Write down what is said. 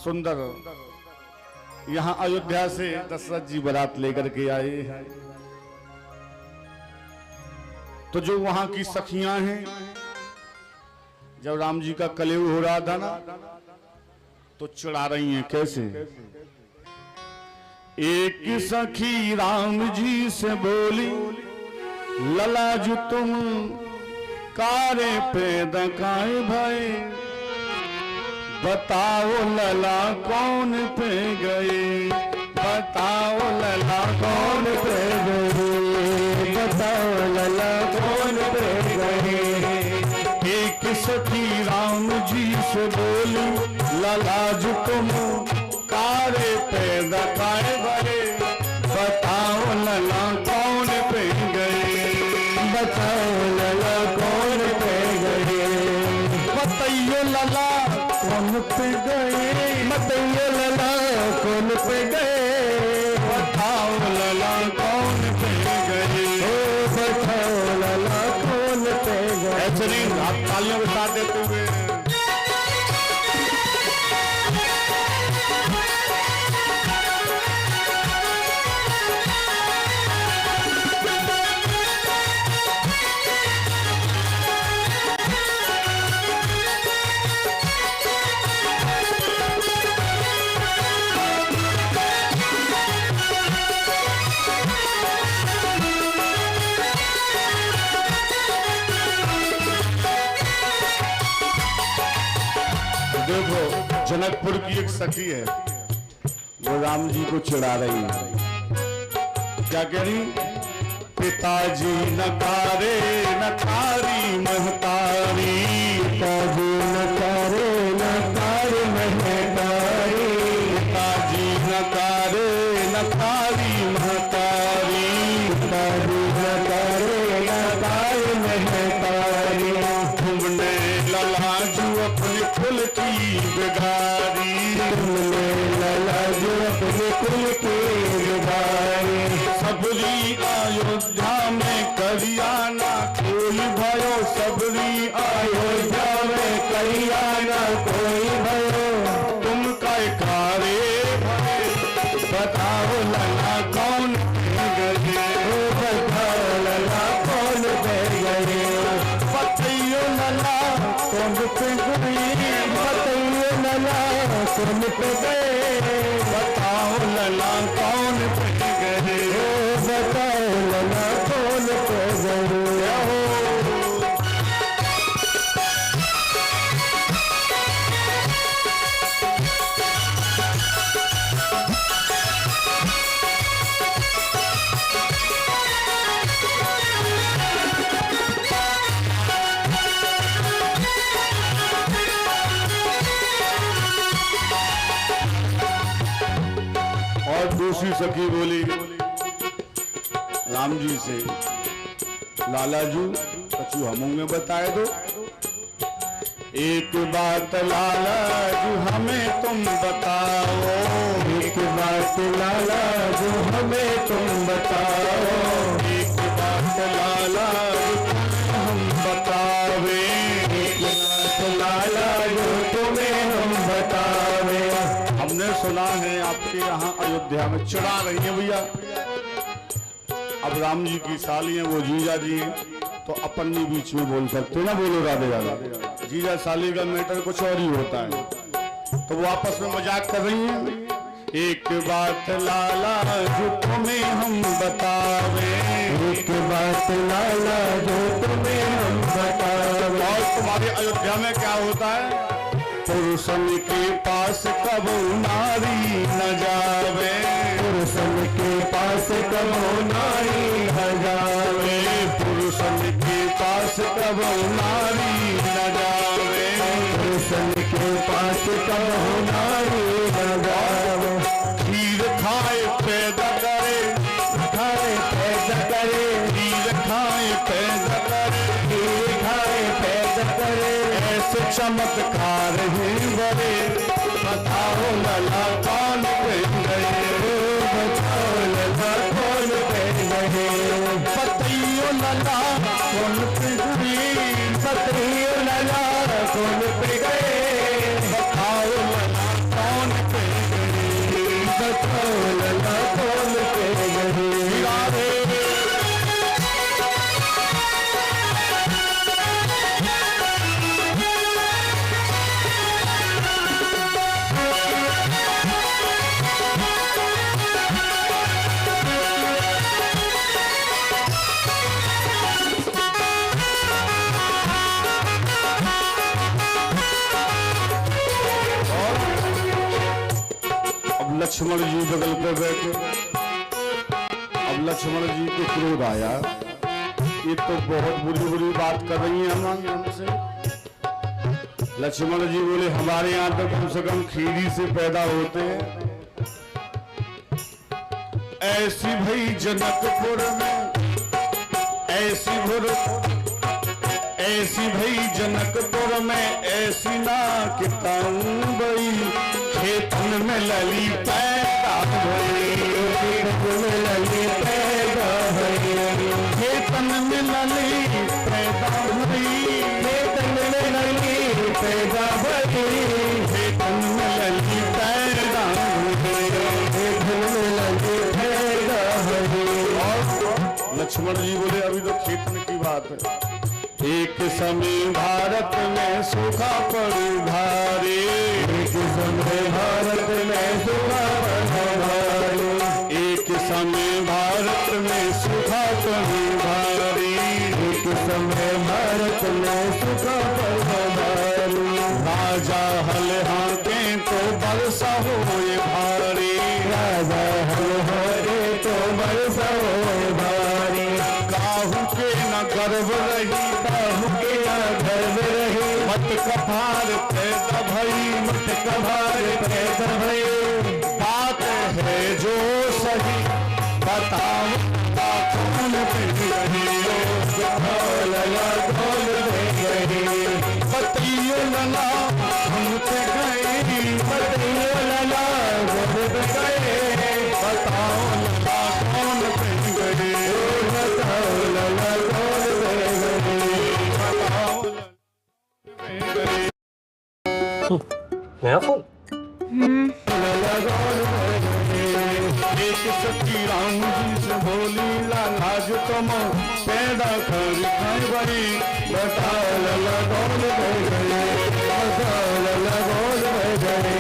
सुंदर यहाँ अयोध्या से दशरथ जी बारात लेकर के आए हैं। तो जो वहां की सखियां हैं, जब राम जी का कलेव हो रहा था ना, तो चिढ़ा रही हैं। कैसे? एक सखी राम जी से बोली, लला जो तुम कारे पे दकाए भाई, बताओ लला कौन पे गए, बताओ लला कौन पे गए, बताओ लला कौन पे गए। एक सखी राम जी से बोली, लला जो तुम कारे पे दकाए भाई, बताओ लला कौन पे गए, बताओ लला कौन पे गए। बताइए लला कौन पे गए, बताइए लला कौन पे गए, बताओ लला कौन पे गए, बताओ लला कौन पे गए। ऐसे नहीं, आप तालियों के साथ देते हुए जनकपुर की एक सखी है, वो राम जी को चिढ़ा रही है। क्या कह रही? पिताजी नकारे नकारी महतारी, पिताजी नकारे नकारी महतारी, पिताजी नकारे नकारी महतारी, पिताजी नकारे नकारी महतारी। तुमने लला जो अपने कुल की बिगाड़ी, तुमने लला जो अपने कुल की बिगाड़ी। सबरी अयोध्या में करियाना कोई भयो, सबरी अयोध्या में करियाना कोई भयो, तुम काय कारे भय, बताओ लला कौन पे गए, बताओ लला कौन पे गए। बताइयो लला कौन पे गए, बताइयो लला कौन पे गए, बताओ लला कौन पे गए, बताओ लला कौन पे गए। और दूसरी सखी बोली राम जी से, लालाजू कछु हमें बताए दो, एक बात लालाजू हमें तुम बताओ, एक बात लालाजू हमें तुम बताओ, एक बात लालाजू हम बतावे, एक बात लालाजू तुम्हें हम बतावे। हमने सुना है आपके यहाँ अयोध्या में चिढ़ा रही है भैया। अब राम जी की साली है, वो जीजा जी हैं, तो अपन भी बीच में बोल सकते ना, बोलो राधे राधे। जीजा साली का मैटर कुछ और ही होता है, तो वो आपस में मजाक कर रही हैं। एक बात लाला जो तुम्हें हम बतावे, एक बात लाला जो तुम्हें हम बतावे। और तुम्हारे अयोध्या में क्या होता है? पुरुषन के पास कबो नारी न जावे, पुरुषन के पास कबो नारी न जावे, पुरुषन के पास कबो नारी न जावे, पुरुषन के पास कबो नारी न जावे। खीर खाए पैदा करे, खाए पैदा करे, खीर खाए पैदा करे, खीर खाए पैदा करे, ऐसे चमत्कार ही बड़े, बताओ लला कौन पे गए, बताओ लला कौन पे गए। बताइयो लला कौन पे गए, बताइयो लला कौन पे गए, बताओ लला कौन लक्ष्मण जी बगल पे बैठे। अब लक्ष्मण जी को क्रोध आया, ये तो बहुत बुरी बुरी बात कर रही है हमसे। लक्ष्मण जी बोले हमारे यहाँ तो कम से कम खीरी से पैदा होते हैं, ऐसी भई जनकपुर में, ऐसी भई जनकपुर में ऐसी ना किताऊं बई, खेतन में लली पैदा भई, खेतन में लली पैदा भई, खेतन में लली पैदा भई, खेतन में लली पैदा भई, खेतन में लली पैदा भई, खेतन में लली पैदा भई। और लक्ष्मण जी बोले अभी तो खेतन की बात है। एक समय भारत में सूखा पड़ू भारी, एक समय भारत में सूखा पड़ू भारी, एक समय भारत में सूखा पड़ू भारी, एक समय भारत में सूखा पड़ू भारी। राजा हल हाके तो बरसा होए भारी, राजा हल हाके तो बरसा होए भारी। काहू के न गर्व रही, मत कभार पैदा भई, मत कभार पैदा भई। बात है जो सही बताओ कौन रही, लला कौन गई, बतियो लला हम पे गई, बतियो लला गोद गए, बताओ लला कौन पे गई, बताओ लला कौन गई, बताओ नया फोन। एक सखी राम जी से बोली लाला जो तुम पैदा कर खाए बड़ी, बताओ लला कौन गए, बताओ लला कौन गए,